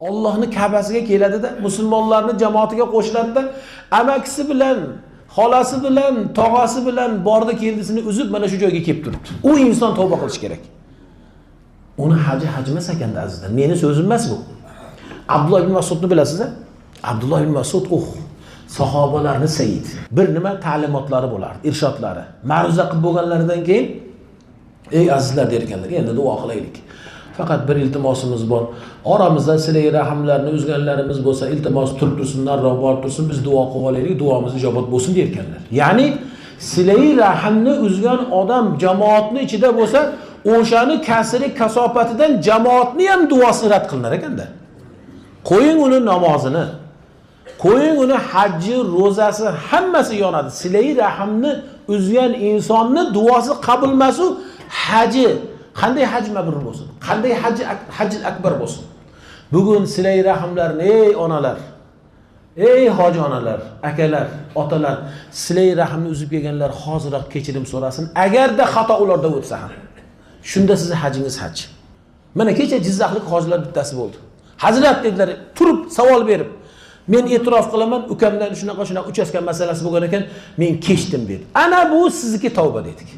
Allohning Ka'basiga keladida, musulmonlarning jamoatiga qo'shiladida, amakisi bilan, xolasi bilan, tog'asi bilan bordi keldisini uzib mana shu joyga kelib turibdi. U inson tavba qilish kerak. Uni haj emas ekanda azizlar. Meni so'zim emas bu. Abdulloh ibn Mas'udni bilasizmi? Abdulloh ibn Mas'ud sahobalarning sayyid. Bir nima ta'limotlari bo'lardi, irshodlari. Ma'ruza qilib bo'lganlaridan keyin, ey azizlar der ekanlar, endi duo qilaylik. Faqat bir iltimosimiz bor. Oramizda silay rahimlarni uzganlarimiz bo'lsa, iltimos turib tursinlar, borib tursin, biz duo qilib olaylik, duomiz ijobat bo'lsin der ekanlar. Ya'ni silay rahimni uzgan odam jamoatning ichida bo'lsa, o'shani kasri kasofatidan jamoatning ham duosi rad qilinar ekanda. Qo'ying uni namozini, qo'ying uni hajji, ro'zasi hammasi yonadi. Silay rahimni uzgan insonning duosi qabul emas u haji. Qanday haj mabrur bo'lsin? Qanday hajjil akbar bo'lsin? Bugun silay rahimlarni ey onalar, ey hoji onalar, akalar, otalar, silay rahimni uzib kelganlar hoziroq kechirim so'rasin. Agarda xato ularda o'tsa ham. Shunda sizning hajingiz haj. Mana kecha Jizzaxlik hojilar bittasi bo'ldi. Hazrat dedilar, turib savol berib, men e'tirof qilaman, ukamdan shunaqa uchastka masalasi bo'lgan ekan, men kechdim dedi. Ana bu sizniki tavba dedik.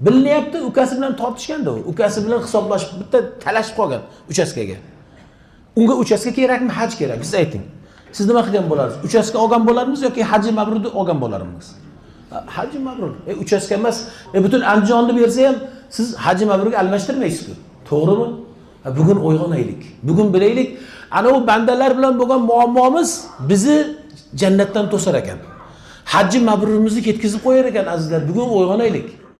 Bilinyapti, ukasi bilan tortishganda u. Ukasi bilan hisoblashib bitta talashib qolgan uchaskaga. Unga uchaska kerakmi, haj kerak? Siz ayting. Siz nima qilgan bo'larsiz? Uchaska olgan bo'larmisiz yoki haji mabrurni olgan bo'larmisiz? Haji mabrur. Uchaska emas, butun Andijonni bersa ham siz haji mabrurga almashtirmaysiz-ku. To'g'rimi? Bugun uyg'onaylik. Bugun bilaylik, ana u bandalar bilan bo'lgan muammomiz bizni jannatdan to'sar ekan. Haji mabrurimizni ketkizib qo'yar ekan azizlar. Bugun uyg'onaylik.